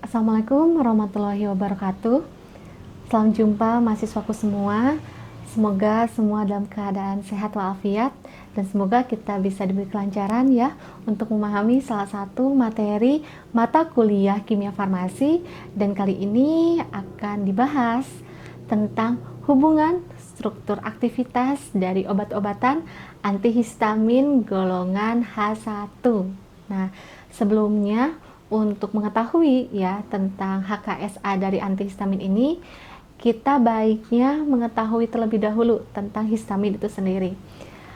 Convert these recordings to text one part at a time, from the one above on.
Assalamualaikum warahmatullahi wabarakatuh. Selamat jumpa mahasiswaku semua. Semoga semua dalam keadaan sehat walafiat dan semoga kita bisa diberi kelancaran ya untuk memahami salah satu materi mata kuliah kimia farmasi, dan kali ini akan dibahas tentang hubungan struktur aktivitas dari obat-obatan antihistamin golongan H1. Nah, sebelumnya untuk mengetahui ya tentang HKSA dari antihistamin ini, kita baiknya mengetahui terlebih dahulu tentang histamin itu sendiri.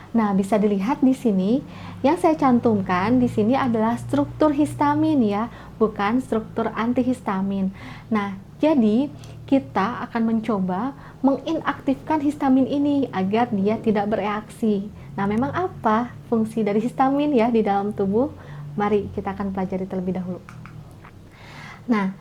Nah, bisa dilihat di sini yang saya cantumkan di sini adalah struktur histamin ya, bukan struktur antihistamin. Nah, jadi kita akan mencoba menginaktifkan histamin ini agar dia tidak bereaksi. Nah, memang apa fungsi dari histamin ya di dalam tubuh? Mari kita akan pelajari terlebih dahulu. Nah,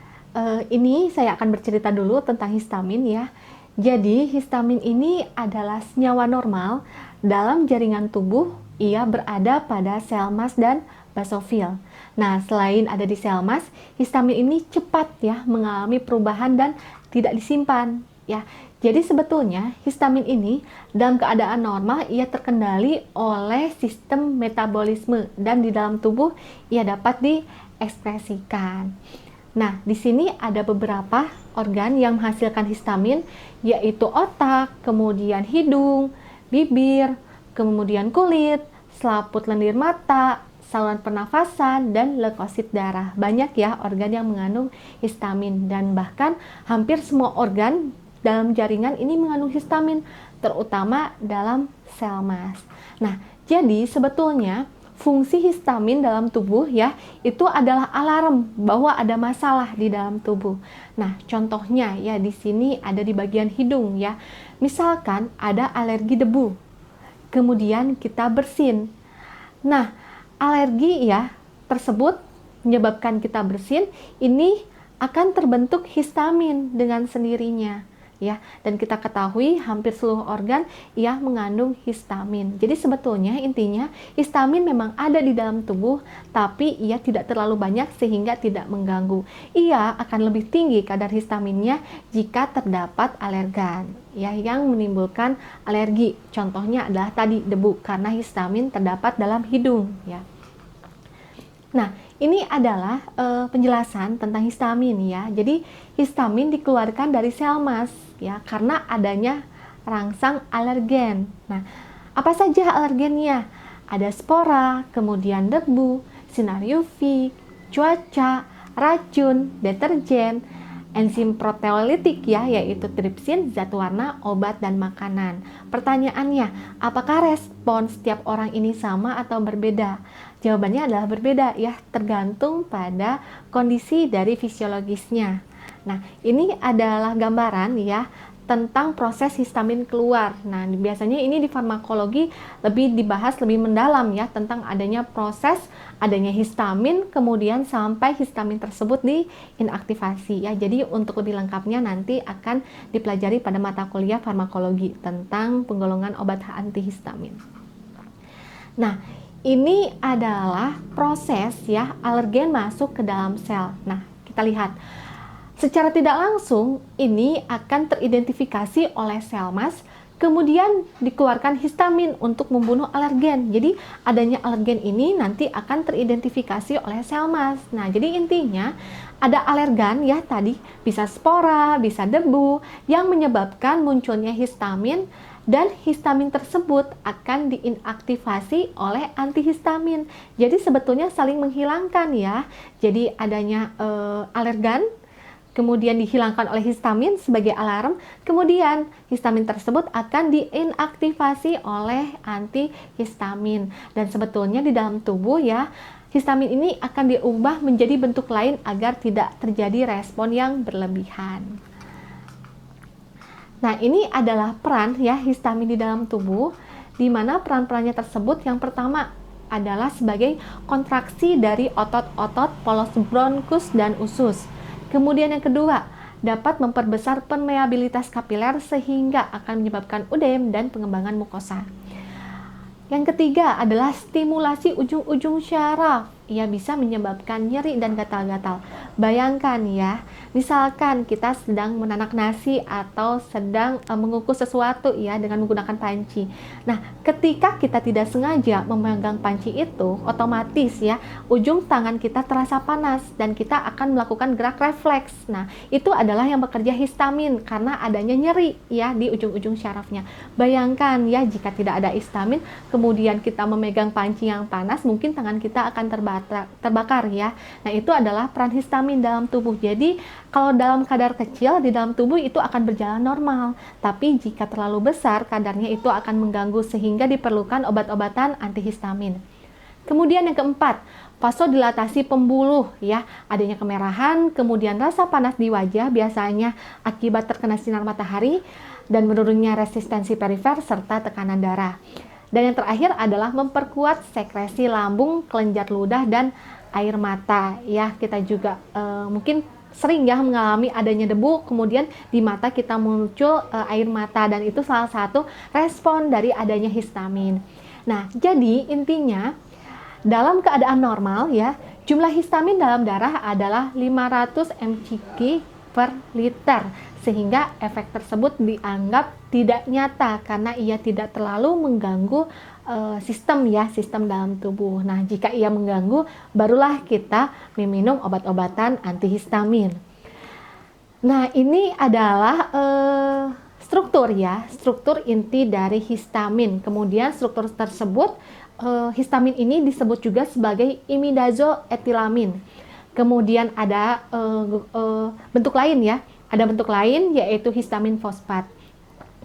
ini saya akan bercerita dulu tentang histamin ya. Jadi, histamin ini adalah senyawa normal dalam jaringan tubuh. Ia berada pada sel mas dan basofil. Nah, selain ada di sel mas, histamin ini cepat ya mengalami perubahan dan tidak disimpan ya. Jadi sebetulnya histamin ini dalam keadaan normal ia terkendali oleh sistem metabolisme dan di dalam tubuh ia dapat diekspresikan. Nah, di sini ada beberapa organ yang menghasilkan histamin, yaitu otak, kemudian hidung, bibir, kemudian kulit, selaput lendir mata, saluran pernafasan, dan leukosit darah. Banyak ya organ yang mengandung histamin, dan bahkan hampir semua organ dalam jaringan ini mengandung histamin, terutama dalam sel mas. Nah, jadi sebetulnya fungsi histamin dalam tubuh ya, itu adalah alarm bahwa ada masalah di dalam tubuh. Nah, contohnya ya di sini ada di bagian hidung ya. Misalkan ada alergi debu, kemudian kita bersin. Nah, alergi ya tersebut menyebabkan kita bersin, ini akan terbentuk histamin dengan sendirinya ya, dan kita ketahui hampir seluruh organ ia mengandung histamin. Jadi sebetulnya intinya histamin memang ada di dalam tubuh, tapi ia tidak terlalu banyak sehingga tidak mengganggu. Ia akan lebih tinggi kadar histaminnya jika terdapat alergan ya yang menimbulkan alergi. Contohnya adalah tadi debu, karena histamin terdapat dalam hidung ya. Nah, ini adalah penjelasan tentang histamin ya. Jadi histamin dikeluarkan dari sel mas ya karena adanya rangsang alergen. Nah, apa saja alergennya? Ada spora, kemudian debu, sinar UV, cuaca, racun, deterjen, enzim proteolitik ya, yaitu tripsin, zat warna, obat, dan makanan. Pertanyaannya, apakah respon setiap orang ini sama atau berbeda? Jawabannya adalah berbeda ya, tergantung pada kondisi dari fisiologisnya. Nah, ini adalah gambaran ya tentang proses histamin keluar. Nah, biasanya ini di farmakologi lebih dibahas lebih mendalam ya tentang adanya proses adanya histamin kemudian sampai histamin tersebut diinaktivasi ya. Jadi untuk lebih lengkapnya nanti akan dipelajari pada mata kuliah farmakologi tentang penggolongan obat antihistamin. Nah, ini adalah proses ya alergen masuk ke dalam sel. Nah, kita lihat. Secara tidak langsung, ini akan teridentifikasi oleh sel mas, kemudian dikeluarkan histamin untuk membunuh alergen. Jadi, adanya alergen ini nanti akan teridentifikasi oleh sel mas. Nah, jadi intinya ada alergan ya tadi, bisa spora, bisa debu, yang menyebabkan munculnya histamin, dan histamin tersebut akan diinaktivasi oleh antihistamin. Jadi, sebetulnya saling menghilangkan ya. Jadi, adanya alergan, kemudian dihilangkan oleh histamin sebagai alarm, kemudian histamin tersebut akan diinaktivasi oleh antihistamin. Dan sebetulnya di dalam tubuh ya, histamin ini akan diubah menjadi bentuk lain agar tidak terjadi respon yang berlebihan. Nah, ini adalah peran ya histamin di dalam tubuh, di mana peran-perannya tersebut yang pertama adalah sebagai kontraksi dari otot-otot polos bronkus dan usus. Kemudian yang kedua, dapat memperbesar permeabilitas kapiler sehingga akan menyebabkan udem dan pengembangan mukosa. Yang ketiga adalah stimulasi ujung-ujung syaraf. Ia bisa menyebabkan nyeri dan gatal-gatal. Bayangkan ya, misalkan kita sedang menanak nasi atau sedang mengukus sesuatu ya dengan menggunakan panci. Nah, ketika kita tidak sengaja memegang panci itu, otomatis ya ujung tangan kita terasa panas dan kita akan melakukan gerak refleks. Nah, itu adalah yang bekerja histamin karena adanya nyeri ya di ujung-ujung syarafnya. Bayangkan ya, jika tidak ada histamin, kemudian kita memegang panci yang panas, mungkin tangan kita akan terbakar ya. Nah, itu adalah peran histamin dalam tubuh. Jadi kalau dalam kadar kecil di dalam tubuh itu akan berjalan normal, tapi jika terlalu besar kadarnya itu akan mengganggu sehingga diperlukan obat-obatan antihistamin. Kemudian yang keempat, vasodilatasi pembuluh ya, adanya kemerahan, kemudian rasa panas di wajah biasanya akibat terkena sinar matahari dan menurunnya resistensi perifer serta tekanan darah. Dan yang terakhir adalah memperkuat sekresi lambung, kelenjar ludah dan air mata ya. Kita juga mungkin sering ya mengalami adanya debu, kemudian di mata kita muncul air mata, dan itu salah satu respon dari adanya histamin. Nah, jadi intinya dalam keadaan normal ya, jumlah histamin dalam darah adalah 500 mcg per liter, sehingga efek tersebut dianggap tidak nyata karena ia tidak terlalu mengganggu sistem dalam tubuh. Nah, jika ia mengganggu, barulah kita meminum obat-obatan antihistamin. Nah, ini adalah struktur inti dari histamin. Kemudian struktur tersebut, histamin ini disebut juga sebagai imidazoetilamin. Kemudian ada bentuk lain yaitu histamin fosfat,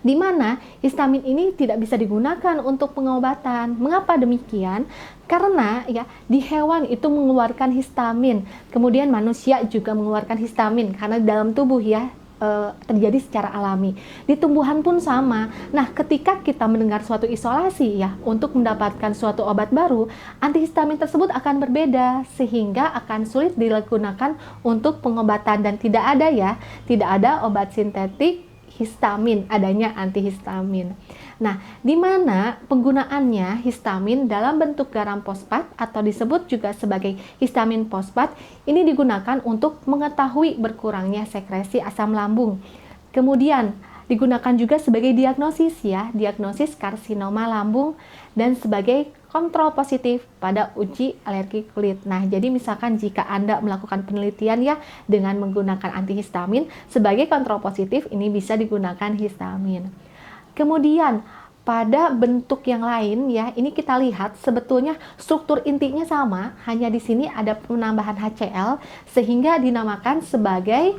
di mana histamin ini tidak bisa digunakan untuk pengobatan. Mengapa demikian? Karena ya di hewan itu mengeluarkan histamin, kemudian manusia juga mengeluarkan histamin karena dalam tubuh ya terjadi secara alami. Di tumbuhan pun sama. Nah, ketika kita mendengar suatu isolasi ya untuk mendapatkan suatu obat baru, antihistamin tersebut akan berbeda sehingga akan sulit digunakan untuk pengobatan, dan tidak ada obat sintetik histamin, adanya antihistamin. Nah, di mana penggunaannya histamin dalam bentuk garam fosfat atau disebut juga sebagai histamin fosfat ini digunakan untuk mengetahui berkurangnya sekresi asam lambung. Kemudian digunakan juga sebagai diagnosis karsinoma lambung dan sebagai kontrol positif pada uji alergi kulit. Nah, jadi misalkan jika Anda melakukan penelitian ya dengan menggunakan antihistamin, sebagai kontrol positif ini bisa digunakan histamin. Kemudian pada bentuk yang lain ya, ini kita lihat sebetulnya struktur intinya sama, hanya di sini ada penambahan HCl sehingga dinamakan sebagai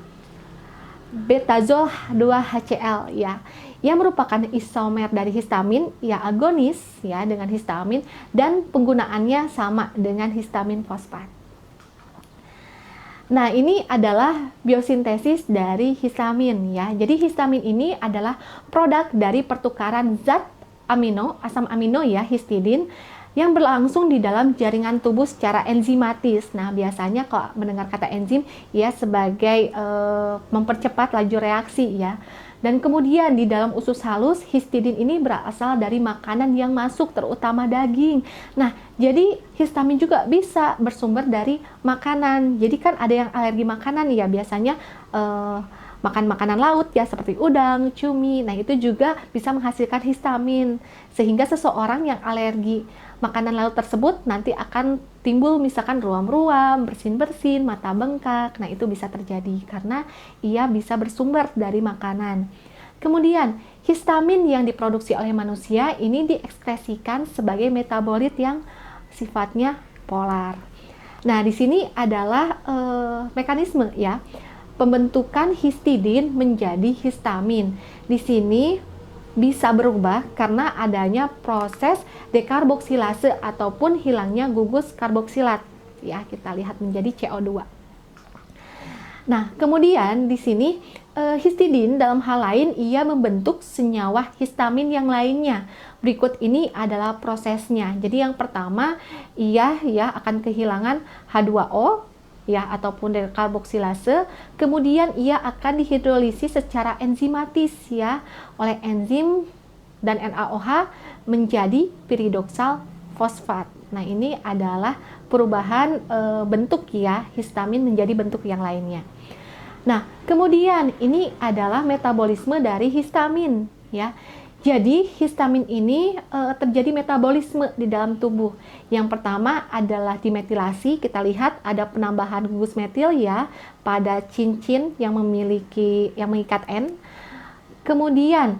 betazol 2-HCl ya, yang merupakan isomer dari histamin ya, agonis ya dengan histamin, dan penggunaannya sama dengan histamin fosfat. Nah, ini adalah biosintesis dari histamin ya. Jadi histamin ini adalah produk dari pertukaran zat amino, asam amino ya, histidin, yang berlangsung di dalam jaringan tubuh secara enzimatis. Nah, biasanya kalau mendengar kata enzim ya sebagai mempercepat laju reaksi ya. Dan kemudian di dalam usus halus, histidin ini berasal dari makanan yang masuk, terutama daging. Nah, jadi histamin juga bisa bersumber dari makanan. Jadi kan ada yang alergi makanan ya, biasanya makan makanan laut ya seperti udang, cumi. Nah, itu juga bisa menghasilkan histamin. Sehingga seseorang yang alergi makanan laut tersebut nanti akan timbul misalkan ruam-ruam, bersin-bersin, mata bengkak. Nah, itu bisa terjadi karena ia bisa bersumber dari makanan. Kemudian, histamin yang diproduksi oleh manusia ini diekskresikan sebagai metabolit yang sifatnya polar. Nah, di sini adalah mekanisme ya pembentukan histidin menjadi histamin. Di sini bisa berubah karena adanya proses dekarboksilase ataupun hilangnya gugus karboksilat ya, kita lihat menjadi CO2. Nah, kemudian di sini histidin dalam hal lain ia membentuk senyawa histamin yang lainnya. Berikut ini adalah prosesnya. Jadi yang pertama ia ya akan kehilangan H2O ya ataupun dekarboksilase, kemudian ia akan dihidrolisis secara enzimatis ya oleh enzim dan NaOH menjadi piridoksal fosfat. Nah, ini adalah perubahan bentuk ya, histamin menjadi bentuk yang lainnya. Nah, kemudian ini adalah metabolisme dari histamin ya. Jadi, histamin ini terjadi metabolisme di dalam tubuh. Yang pertama adalah dimetilasi. Kita lihat ada penambahan gugus metil ya pada cincin yang mengikat N. Kemudian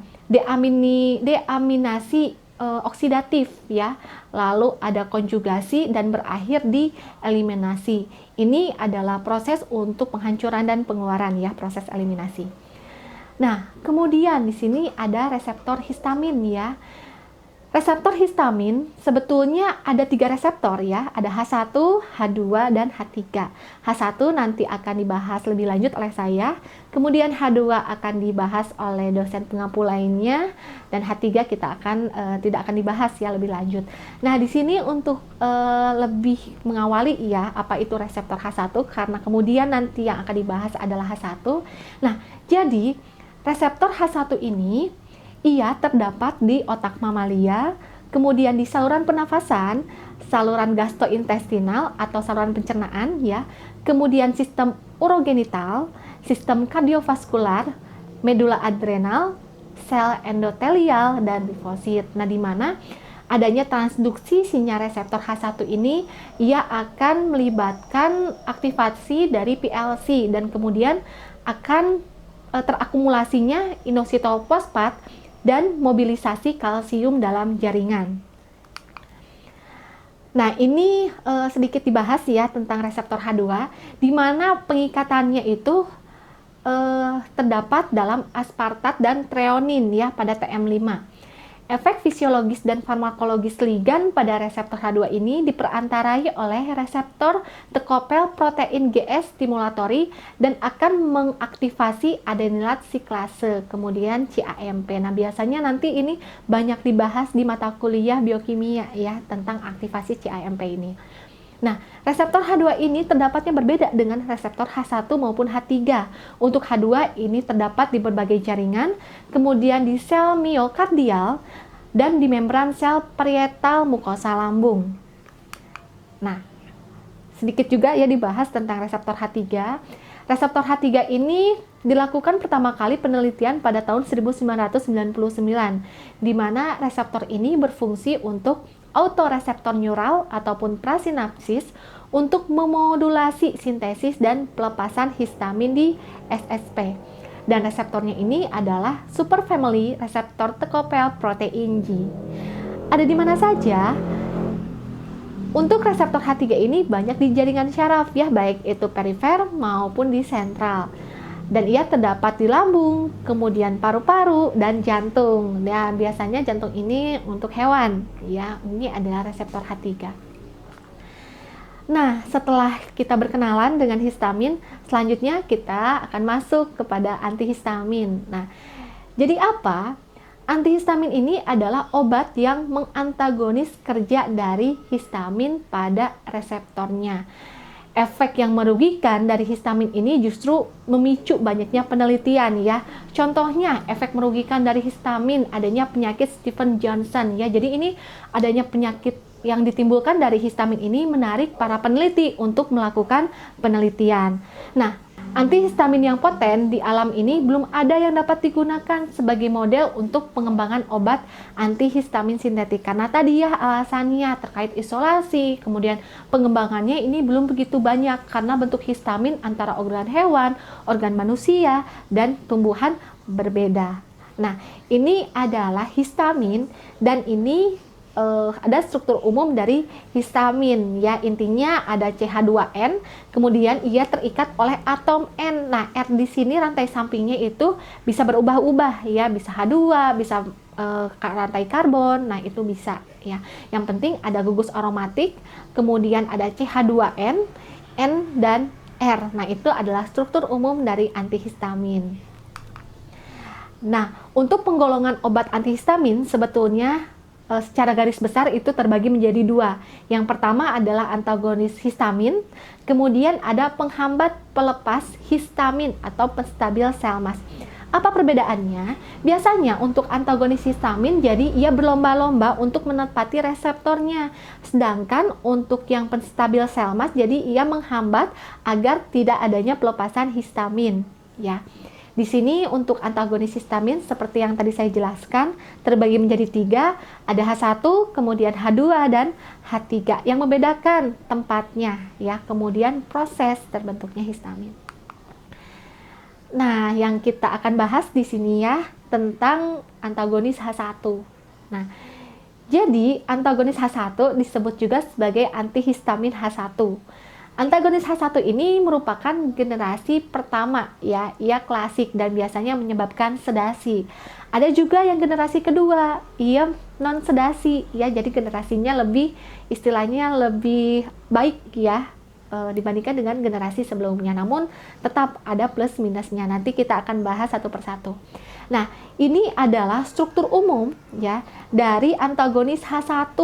deaminasi oksidatif ya. Lalu ada konjugasi dan berakhir di eliminasi. Ini adalah proses untuk penghancuran dan pengeluaran ya, proses eliminasi. Nah, kemudian di sini ada reseptor histamin ya. Reseptor histamin sebetulnya ada 3 reseptor ya, ada H1, H2, dan H3. H1 nanti akan dibahas lebih lanjut oleh saya, kemudian H2 akan dibahas oleh dosen pengampu lainnya, dan H3 kita tidak akan dibahas ya lebih lanjut. Nah, di sini untuk lebih mengawali ya apa itu reseptor H1, karena kemudian nanti yang akan dibahas adalah H1. Nah, jadi reseptor H1 ini ia terdapat di otak mamalia, kemudian di saluran pernafasan, saluran gastrointestinal atau saluran pencernaan ya, kemudian sistem urogenital, sistem kardiovaskular, medula adrenal, sel endotelial, dan limfosit. Nah, di mana adanya transduksi sinyal reseptor H1 ini, ia akan melibatkan aktivasi dari PLC dan kemudian akan terakumulasinya inositofosfat dan mobilisasi kalsium dalam jaringan. Nah, ini sedikit dibahas ya tentang reseptor H2, di mana pengikatannya itu terdapat dalam aspartat dan treonin ya pada TM5. Efek fisiologis dan farmakologis ligan pada reseptor H2 ini diperantarai oleh reseptor tekopel protein GS stimulatori dan akan mengaktifasi adenilat siklase, kemudian CAMP. Nah, biasanya nanti ini banyak dibahas di mata kuliah biokimia ya tentang aktivasi CAMP ini. Nah, reseptor H2 ini terdapatnya berbeda dengan reseptor H1 maupun H3. Untuk H2 ini terdapat di berbagai jaringan, kemudian di sel miokardial, dan di membran sel parietal mukosa lambung. Nah, sedikit juga ya dibahas tentang reseptor H3. Reseptor H3 ini dilakukan pertama kali penelitian pada tahun 1999, di mana reseptor ini berfungsi untuk autoreseptor neural ataupun prasinapsis untuk memodulasi sintesis dan pelepasan histamin di SSP. Dan reseptornya ini adalah superfamily reseptor tekopel protein G. Ada di mana saja? Untuk reseptor H3 ini banyak di jaringan syaraf ya, baik itu perifer maupun di sentral. Dan ia terdapat di lambung, kemudian paru-paru, dan jantung. Nah, biasanya jantung ini untuk hewan ya. Ini adalah reseptor H3. Nah, setelah kita berkenalan dengan histamin, selanjutnya kita akan masuk kepada antihistamin. Nah, jadi apa? Antihistamin ini adalah obat yang mengantagonis kerja dari histamin pada reseptornya. Efek yang merugikan dari histamin ini justru memicu banyaknya penelitian ya. Contohnya, efek merugikan dari histamin adanya penyakit Stevens-Johnson ya. Jadi ini adanya penyakit yang ditimbulkan dari histamin ini menarik para peneliti untuk melakukan penelitian. Nah, antihistamin yang poten di alam ini belum ada yang dapat digunakan sebagai model untuk pengembangan obat antihistamin sintetik. Karena tadi ya alasannya terkait isolasi, kemudian pengembangannya ini belum begitu banyak karena bentuk histamin antara organ hewan, organ manusia, dan tumbuhan berbeda. Nah, ini adalah histamin dan ini ada struktur umum dari histamin ya, intinya ada CH2N, kemudian ia terikat oleh atom N. Nah, R di sini rantai sampingnya itu bisa berubah-ubah ya, bisa H2, bisa rantai karbon. Nah, itu bisa ya. Yang penting ada gugus aromatik, kemudian ada CH2N, N dan R. Nah, itu adalah struktur umum dari antihistamin. Nah, untuk penggolongan obat antihistamin sebetulnya secara garis besar itu terbagi menjadi 2. Yang pertama adalah antagonis histamin, kemudian ada penghambat pelepas histamin atau penstabil sel mas. Apa perbedaannya? Biasanya untuk antagonis histamin, jadi ia berlomba-lomba untuk menepati reseptornya. Sedangkan untuk yang penstabil sel mass, jadi ia menghambat agar tidak adanya pelepasan histamin. Ya, di sini untuk antagonis histamin seperti yang tadi saya jelaskan terbagi menjadi 3, ada H1, kemudian H2 dan H3 yang membedakan tempatnya, ya, kemudian proses terbentuknya histamin. Nah, yang kita akan bahas di sini ya tentang antagonis H1. Nah, jadi antagonis H1 disebut juga sebagai antihistamin H1. Antagonis H1 ini merupakan generasi pertama ya, ia klasik dan biasanya menyebabkan sedasi. Ada juga yang generasi kedua, ia non sedasi ya, jadi generasinya lebih istilahnya lebih baik ya dibandingkan dengan generasi sebelumnya, namun tetap ada plus minusnya. Nanti kita akan bahas satu persatu. Nah, ini adalah struktur umum ya dari antagonis H1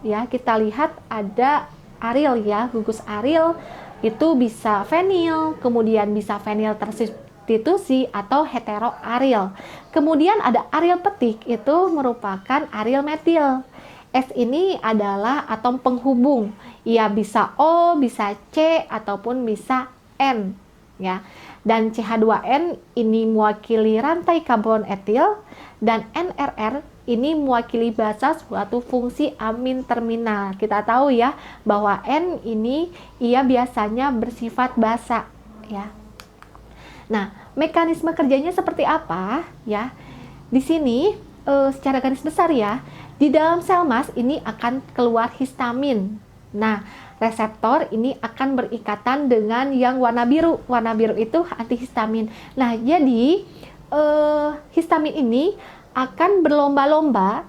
ya. Kita lihat ada aril ya, gugus aril itu bisa fenil, kemudian bisa fenil tersubstitusi atau heteroaril. Kemudian ada aril petik, itu merupakan aril metil. S ini adalah atom penghubung. Ia bisa O, bisa C, ataupun bisa N. Ya. Dan CH2N ini mewakili rantai karbon etil, dan NRR ini mewakili basa suatu fungsi amin terminal. Kita tahu ya bahwa N ini ia biasanya bersifat basa. Ya. Nah, mekanisme kerjanya seperti apa? Ya. Di sini secara garis besar ya, di dalam sel mass ini akan keluar histamin. Nah, reseptor ini akan berikatan dengan yang warna biru. Warna biru itu antihistamin. Nah, jadi histamin ini akan berlomba-lomba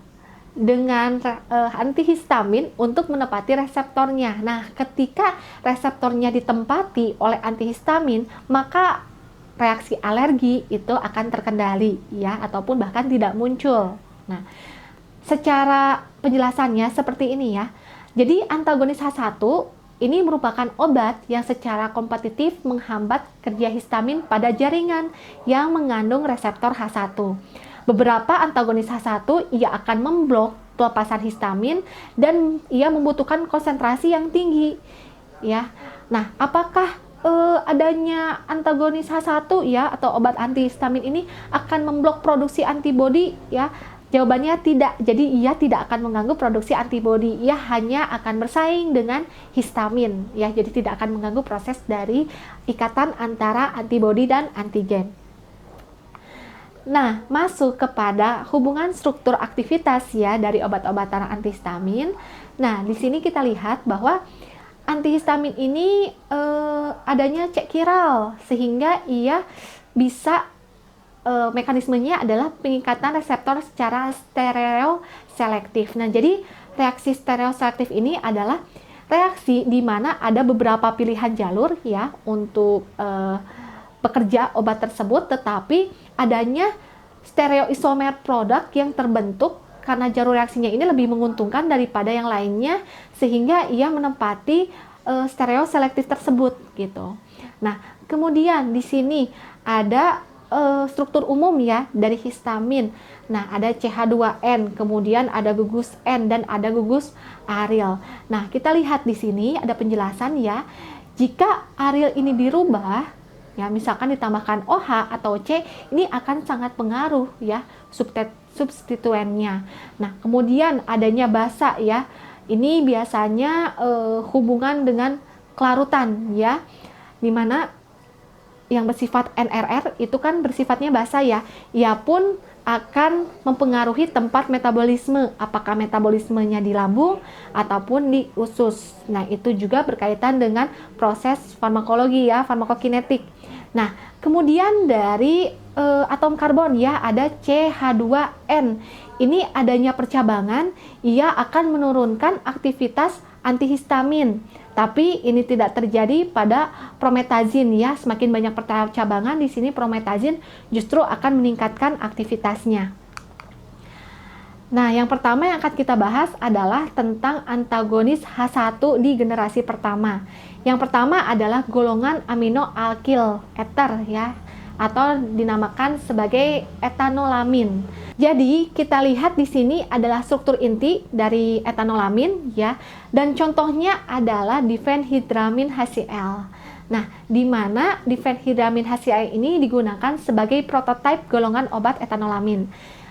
dengan antihistamin untuk menepati reseptornya. Nah, ketika reseptornya ditempati oleh antihistamin, maka reaksi alergi itu akan terkendali ya, ataupun bahkan tidak muncul. Nah, secara penjelasannya seperti ini ya. Jadi antagonis H1 ini merupakan obat yang secara kompetitif menghambat kerja histamin pada jaringan yang mengandung reseptor H1. Beberapa antagonis H1 ia akan memblok pelepasan histamin dan ia membutuhkan konsentrasi yang tinggi. Ya. Nah, apakah adanya antagonis H1 ya atau obat antihistamin ini akan memblok produksi antibodi ya? Jawabannya tidak. Jadi ia tidak akan mengganggu produksi antibodi. Ia hanya akan bersaing dengan histamin ya. Jadi tidak akan mengganggu proses dari ikatan antara antibodi dan antigen. Nah, masuk kepada hubungan struktur aktivitas ya dari obat-obatan antihistamin. Nah, di sini kita lihat bahwa antihistamin ini adanya cek kiral sehingga ia bisa mekanismenya adalah pengikatan reseptor secara stereoselektif. Nah, jadi reaksi stereoselektif ini adalah reaksi di mana ada beberapa pilihan jalur ya untuk bekerja obat tersebut, tetapi adanya stereoisomer produk yang terbentuk karena jalur reaksinya ini lebih menguntungkan daripada yang lainnya, sehingga ia menempati stereoselektif tersebut gitu. Nah, kemudian di sini ada struktur umum ya dari histamin. Nah, ada CH2N, kemudian ada gugus N dan ada gugus aril. Nah, kita lihat di sini ada penjelasan ya. Jika aril ini dirubah, ya misalkan ditambahkan OH atau C, ini akan sangat pengaruh ya substituennya. Nah, kemudian adanya basa ya. Ini biasanya hubungan dengan kelarutan ya. Dimana yang bersifat NRR itu kan bersifatnya basa ya. Ia pun akan mempengaruhi tempat metabolisme, apakah metabolismenya di lambung ataupun di usus. Nah, itu juga berkaitan dengan proses farmakologi ya, farmakokinetik. Nah, kemudian dari atom karbon ya ada CH2N. Ini adanya percabangan, ia akan menurunkan aktivitas antihistamin. Tapi ini tidak terjadi pada prometazin ya. Semakin banyak percabangan di sini prometazin justru akan meningkatkan aktivitasnya. Nah, yang pertama yang akan kita bahas adalah tentang antagonis H1 di generasi pertama. Yang pertama adalah golongan amino alkyl ether ya. atau dinamakan sebagai etanolamin. Jadi kita lihat di sini adalah struktur inti dari etanolamin ya, dan contohnya adalah difenhidramin HCl. Nah, di mana difenhidramin HCl ini digunakan sebagai prototipe golongan obat etanolamin.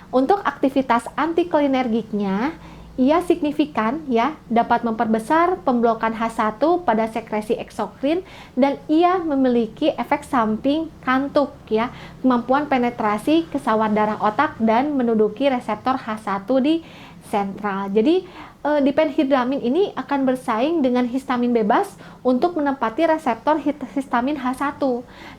Untuk aktivitas antikolinergiknya, ia signifikan ya, dapat memperbesar pemblokan H1 pada sekresi eksokrin, dan ia memiliki efek samping kantuk ya, kemampuan penetrasi ke sawar darah otak dan menduduki reseptor H1 di sentral. Jadi difenhidramin ini akan bersaing dengan histamin bebas untuk menempati reseptor histamin H1,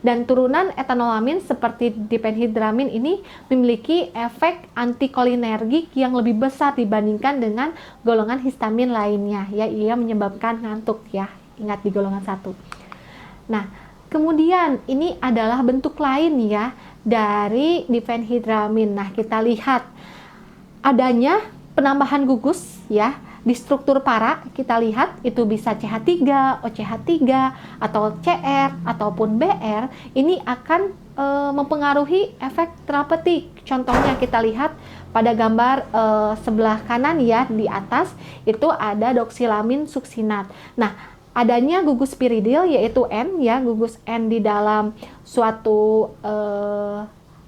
dan turunan etanolamin seperti difenhidramin ini memiliki efek antikolinergik yang lebih besar dibandingkan dengan golongan histamin lainnya ya, ia menyebabkan ngantuk ya, ingat di golongan 1. Nah, kemudian ini adalah bentuk lain ya dari difenhidramin. Nah, kita lihat adanya penambahan gugus ya di struktur para. Kita lihat itu bisa CH3, OCH3 atau CR ataupun BR. Ini akan mempengaruhi efek terapeutik. Contohnya kita lihat pada gambar sebelah kanan ya, di atas itu ada doksilamin suksinat. Nah, adanya gugus piridil yaitu N ya, gugus N di dalam suatu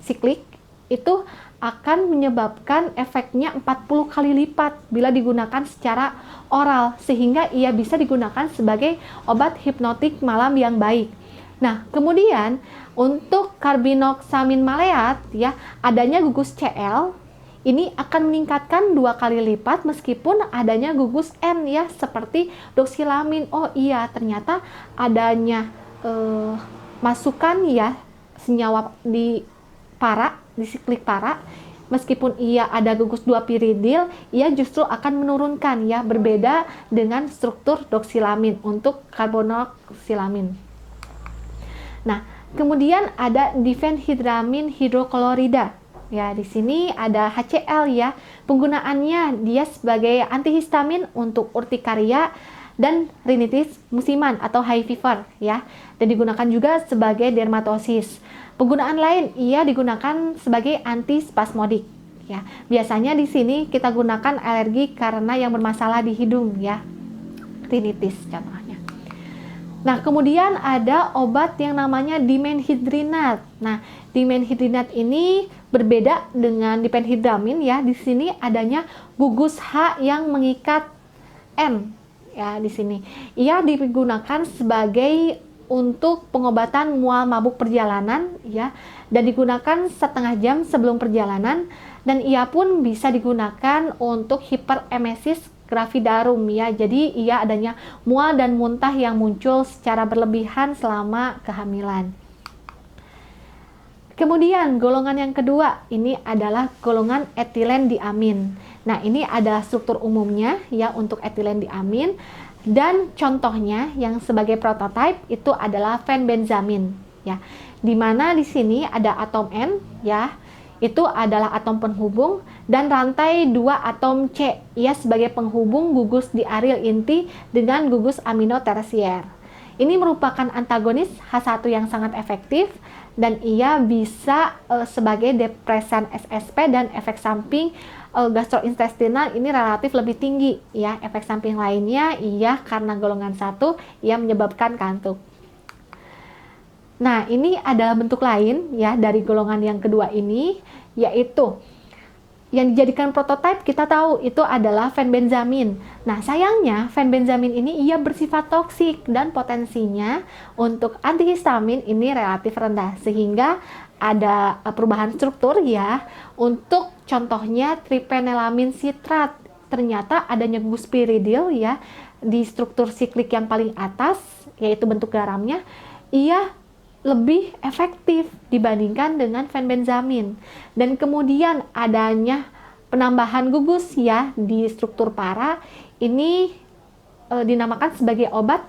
siklik itu akan menyebabkan efeknya 40 kali lipat bila digunakan secara oral, sehingga ia bisa digunakan sebagai obat hipnotik malam yang baik. Nah, kemudian untuk karbinoksamin maleat ya, adanya gugus CL ini akan meningkatkan 2 kali lipat meskipun adanya gugus N ya, seperti doksilamin. Oh iya, ternyata adanya masukan ya senyawa di para, di siklik para, meskipun ia ada gugus 2 piridil, ia justru akan menurunkan ya, berbeda dengan struktur doksilamin untuk karbonoksilamin. Nah, kemudian ada difenhidramin hidroklorida. Ya, di sini ada HCl ya. Penggunaannya dia sebagai antihistamin untuk urtikaria dan rinitis musiman atau high fever ya. Dan digunakan juga sebagai dermatosis. Penggunaan lain, ia digunakan sebagai antispasmodik ya. Biasanya di sini kita gunakan alergi karena yang bermasalah di hidung ya, rinitis contohnya. Nah, kemudian ada obat yang namanya dimenhidrinat. Nah, dimenhidrinat ini berbeda dengan difenhidramin ya. Di sini adanya gugus H yang mengikat N ya di sini. Ia digunakan sebagai untuk pengobatan mual mabuk perjalanan ya, dan digunakan setengah jam sebelum perjalanan, dan ia pun bisa digunakan untuk hiperemesis gravidarum ya. Jadi ia adanya mual dan muntah yang muncul secara berlebihan selama kehamilan. Kemudian golongan yang kedua ini adalah golongan etilen diamin. Nah, ini adalah struktur umumnya ya untuk etilen diamin. Dan contohnya yang sebagai prototipe itu adalah fenbenzamin ya. Dimana di sini ada atom N ya, itu adalah atom penghubung, dan rantai 2 atom C ya sebagai penghubung gugus diaril inti dengan gugus amino tersier. Ini merupakan antagonis H1 yang sangat efektif, dan ia bisa sebagai depresan SSP, dan efek samping gastrointestinal ini relatif lebih tinggi ya. Efek samping lainnya ia karena golongan 1 ia menyebabkan kantuk. Nah, ini adalah bentuk lain ya dari golongan yang kedua ini, yaitu yang dijadikan prototipe kita tahu itu adalah fenbenzamin. Nah, sayangnya fenbenzamin ini ia bersifat toksik dan potensinya untuk antihistamin ini relatif rendah, sehingga ada perubahan struktur ya. Untuk contohnya triphenelamin sitrat, ternyata adanya gugus piridil ya di struktur siklik yang paling atas, yaitu bentuk garamnya, ia lebih efektif dibandingkan dengan fenbenzamin. Dan kemudian adanya penambahan gugus ya di struktur para, ini dinamakan sebagai obat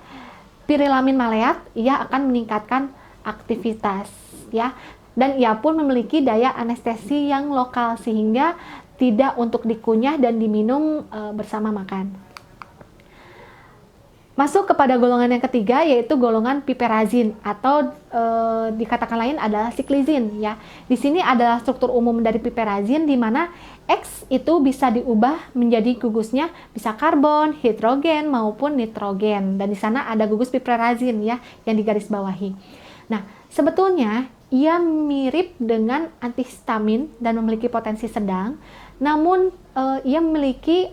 pirilamin maleat. Ia akan meningkatkan aktivitas ya, dan ia pun memiliki daya anestesi yang lokal sehingga tidak untuk dikunyah dan diminum bersama makan. Masuk kepada golongan yang ketiga, yaitu golongan piperazin atau dikatakan lain adalah siklizin ya. Di sini adalah struktur umum dari piperazin, di mana X itu bisa diubah menjadi gugusnya bisa karbon, hidrogen maupun nitrogen. Dan di sana ada gugus piperazin ya yang digarisbawahi. Nah, sebetulnya ia mirip dengan antihistamin dan memiliki potensi sedang, namun ia memiliki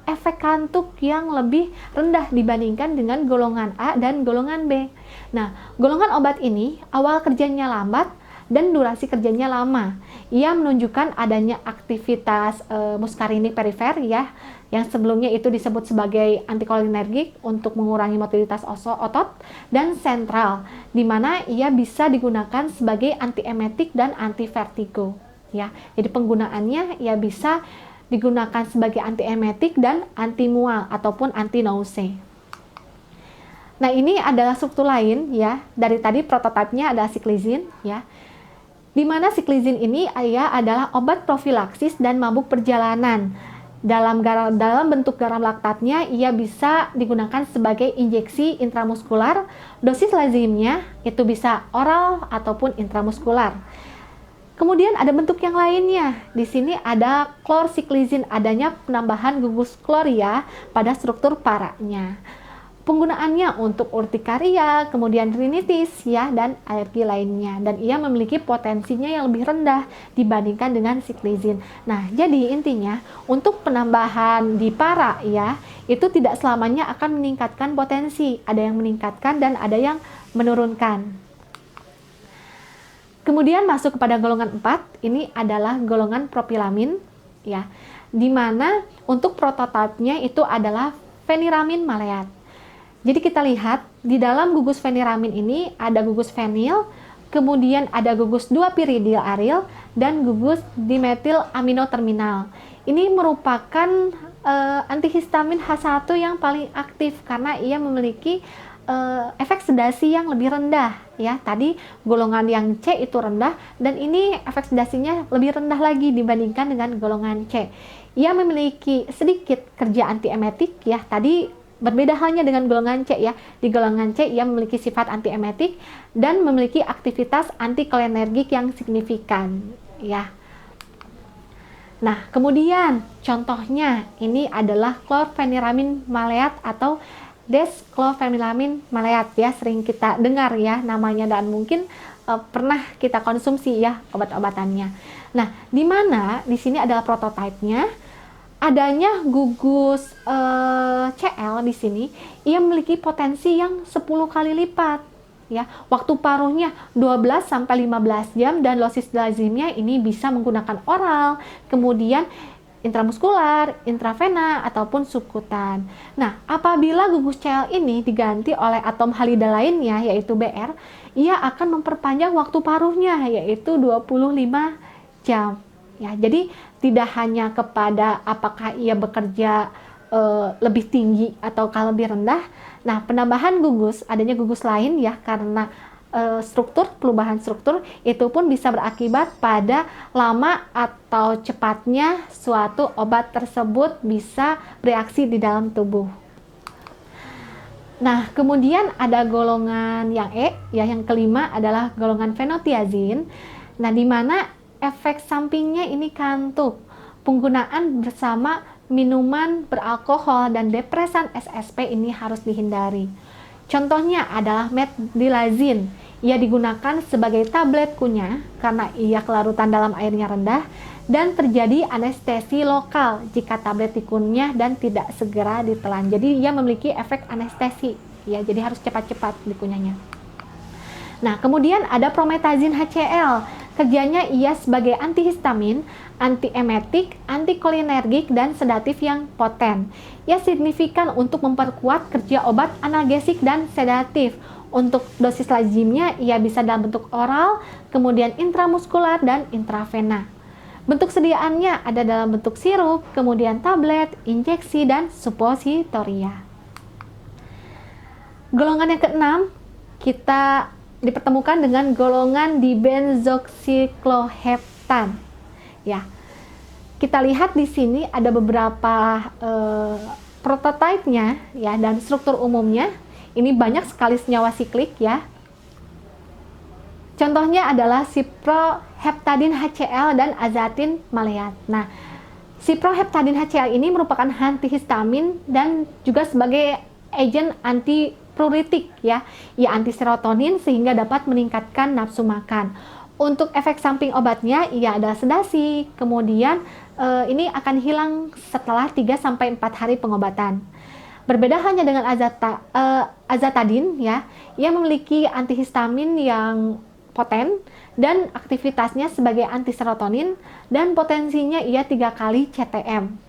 efek kantuk yang lebih rendah dibandingkan dengan golongan A dan golongan B. Nah, golongan obat ini awal kerjanya lambat dan durasi kerjanya lama. Ia menunjukkan adanya aktivitas muskarinik perifer ya, yang sebelumnya itu disebut sebagai antikolinergik untuk mengurangi motilitas otot, dan sentral, di mana ia bisa digunakan sebagai antiemetik dan antivertigo. Ya, jadi penggunaannya ia bisa digunakan sebagai antiemetik dan anti mual ataupun anti nausea. Nah, ini adalah struktur lain ya. Dari tadi prototipenya adalah siklizin ya. Di mana siklizin ini ya adalah obat profilaksis dan mabuk perjalanan. Dalam bentuk garam laktatnya ia bisa digunakan sebagai injeksi intramuskular. Dosis lazimnya itu bisa oral ataupun intramuskular. Kemudian ada bentuk yang lainnya. Di sini ada klorsiklizin, adanya penambahan gugus klor ya pada struktur paranya. Penggunaannya untuk urtikaria, kemudian rinitis ya, dan alergi lainnya. Dan ia memiliki potensinya yang lebih rendah dibandingkan dengan siklizin. Nah, jadi intinya untuk penambahan di para ya, itu tidak selamanya akan meningkatkan potensi. Ada yang meningkatkan dan ada yang menurunkan. Kemudian masuk kepada golongan 4, ini adalah golongan propilamin ya. Di mana untuk prototipenya itu adalah feniramin maleat. Jadi kita lihat di dalam gugus feniramin ini ada gugus fenil, kemudian ada gugus 2-piridyl aril dan gugus dimetil aminoterminal. Ini merupakan antihistamin H1 yang paling aktif karena ia memiliki efek sedasi yang lebih rendah ya. Tadi golongan yang C itu rendah dan ini efek sedasinya lebih rendah lagi dibandingkan dengan golongan C. Ia memiliki sedikit kerja antiemetik ya. Tadi berbeda halnya dengan golongan C ya. Di golongan C ia memiliki sifat antiemetik dan memiliki aktivitas antikolinergik yang signifikan ya. Nah, kemudian contohnya ini adalah klorfeniramin maleat atau desklorfeniramin maleat ya, sering kita dengar ya namanya dan mungkin pernah kita konsumsi ya obat-obatannya. Nah, di mana di sini adalah prototipenya, adanya gugus Cl di sini, ia memiliki potensi yang 10 kali lipat ya. Waktu paruhnya 12 sampai 15 jam dan dosis lazimnya ini bisa menggunakan oral, kemudian intramuskular, intravena, ataupun subkutan. Nah, apabila gugus Cl ini diganti oleh atom halida lainnya, yaitu Br, ia akan memperpanjang waktu paruhnya, yaitu 25 jam. Ya, jadi tidak hanya kepada apakah ia bekerja lebih tinggi atau lebih rendah. Nah, penambahan gugus, adanya gugus lain ya, karena perubahan struktur itu pun bisa berakibat pada lama atau cepatnya suatu obat tersebut bisa bereaksi di dalam tubuh. Nah, kemudian ada golongan yang E, ya, yang kelima adalah golongan fenotiazin. Nah, di mana efek sampingnya ini kantuk. Penggunaan bersama minuman beralkohol dan depresan SSP ini harus dihindari. Contohnya adalah metdilazin. Ia digunakan sebagai tablet kunyah karena ia kelarutan dalam airnya rendah dan terjadi anestesi lokal jika tablet dikunyah dan tidak segera ditelan. Jadi ia memiliki efek anestesi ya, jadi harus cepat-cepat dikunyahnya. Nah, kemudian ada promethazine HCl. Kerjanya ia sebagai antihistamin, antiemetik, antikolinergik, dan sedatif yang poten. Ia signifikan untuk memperkuat kerja obat analgesik dan sedatif. Untuk dosis lazimnya, ia bisa dalam bentuk oral, kemudian intramuskular, dan intravena. Bentuk sediaannya ada dalam bentuk sirup, kemudian tablet, injeksi, dan suppositoria. Golongan yang keenam, kita dipertemukan dengan golongan dibenzoxicloheptan. Ya, kita lihat di sini ada beberapa prototipenya ya dan struktur umumnya ini banyak sekali senyawa siklik ya. Contohnya adalah ciproheptadin HCl dan azatin maleat. Nah, ciproheptadin HCl ini merupakan antihistamin dan juga sebagai agen antipruritik ya. Ia anti serotonin sehingga dapat meningkatkan nafsu makan. Untuk efek samping obatnya, ia adalah sedasi. Kemudian ini akan hilang setelah 3-4 hari pengobatan. Berbeda hanya dengan azatadin ya, ia memiliki antihistamin yang poten dan aktivitasnya sebagai anti serotonin dan potensinya ia 3 kali CTM.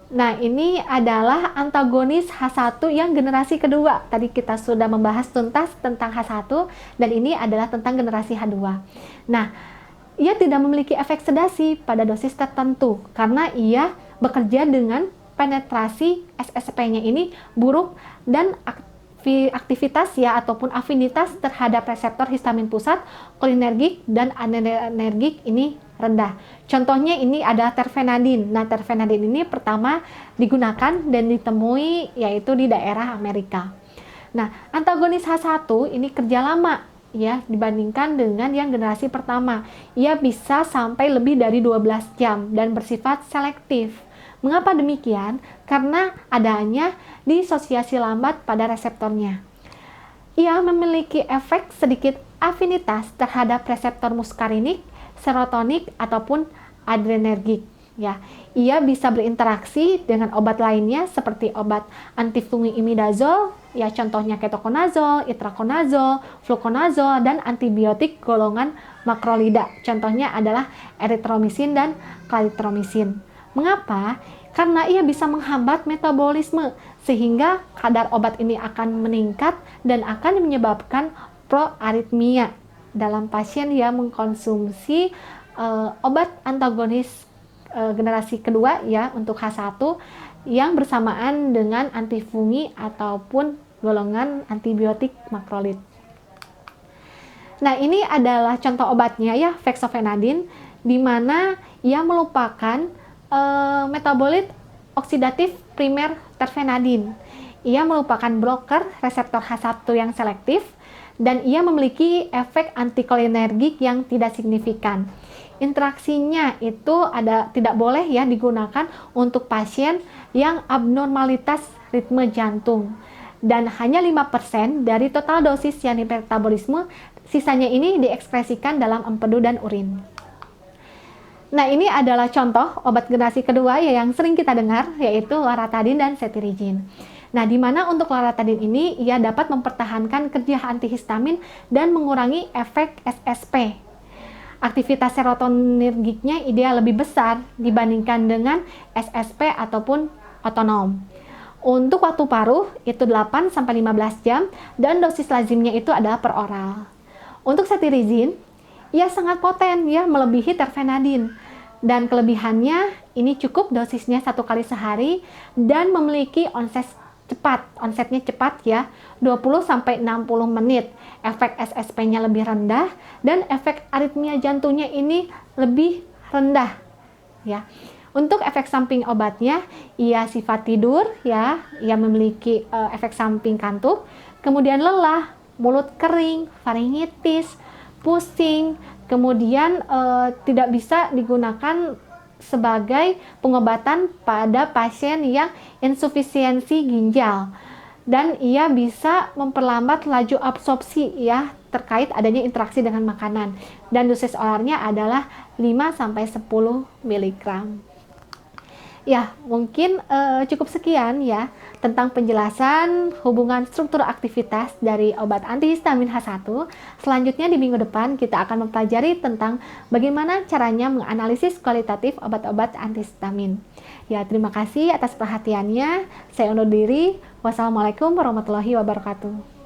Nah, ini adalah antagonis H1 yang generasi kedua. Tadi kita sudah membahas tuntas tentang H1 dan ini adalah tentang generasi H2. Nah, ia tidak memiliki efek sedasi pada dosis tertentu karena ia bekerja dengan penetrasi SSP-nya ini buruk dan aktivitas ya ataupun afinitas terhadap reseptor histamin pusat, kolinergik dan adrenergik ini rendah. Contohnya ini ada terfenadin. Nah, terfenadin ini pertama digunakan dan ditemui yaitu di daerah Amerika. Nah, antagonis H1 ini kerja lama ya dibandingkan dengan yang generasi pertama. Ia bisa sampai lebih dari 12 jam dan bersifat selektif. Mengapa demikian? Karena adanya disosiasi lambat pada reseptornya. Ia memiliki efek sedikit afinitas terhadap reseptor muskarinik, serotonik ataupun adrenergik ya. Ia bisa berinteraksi dengan obat lainnya seperti obat antifungi imidazol ya, contohnya ketoconazol, itraconazol, fluconazol dan antibiotik golongan makrolida. Contohnya adalah erythromycin dan clarithromycin. Mengapa? Karena ia bisa menghambat metabolisme sehingga kadar obat ini akan meningkat dan akan menyebabkan proaritmia dalam pasien yang mengkonsumsi obat antagonis generasi kedua ya untuk H1 yang bersamaan dengan antifungi ataupun golongan antibiotik makrolid. Nah, ini adalah contoh obatnya ya, fexofenadin, di mana ia merupakan metabolit oksidatif primer terfenadin. Ia merupakan bloker reseptor H1 yang selektif dan ia memiliki efek antikolinergik yang tidak signifikan. Interaksinya itu tidak boleh ya digunakan untuk pasien yang abnormalitas ritme jantung dan hanya 5% dari total dosis sianin metabolisme, sisanya ini diekspresikan dalam empedu dan urin. Nah, ini adalah contoh obat generasi kedua ya yang sering kita dengar, yaitu loratadin dan cetirizine. Nah, di mana untuk loratadin ini ia dapat mempertahankan kerja antihistamin dan mengurangi efek SSP. Aktivitas serotoninergiknya ideal lebih besar dibandingkan dengan SSP ataupun otonom. Untuk waktu paruh itu 8-15 jam dan dosis lazimnya itu adalah per oral. Untuk cetirizine ia sangat poten ya, melebihi terfenadin. Dan kelebihannya ini cukup dosisnya 1 kali sehari dan memiliki onsetnya cepat ya, 20-60 menit. Efek SSP-nya lebih rendah dan efek aritmia jantungnya ini lebih rendah ya. Untuk efek samping obatnya, ia sifat tidur ya, ia memiliki efek samping kantuk, kemudian lelah, mulut kering, faringitis, pusing, kemudian tidak bisa digunakan sebagai pengobatan pada pasien yang insufisiensi ginjal dan ia bisa memperlambat laju absorpsi ya terkait adanya interaksi dengan makanan dan dosis oralnya adalah 5-10 mg. Ya, mungkin cukup sekian ya tentang penjelasan hubungan struktur aktivitas dari obat antihistamin H1. Selanjutnya di minggu depan kita akan mempelajari tentang bagaimana caranya menganalisis kualitatif obat-obat antihistamin. Ya, terima kasih atas perhatiannya. Saya undur diri. Wassalamualaikum warahmatullahi wabarakatuh.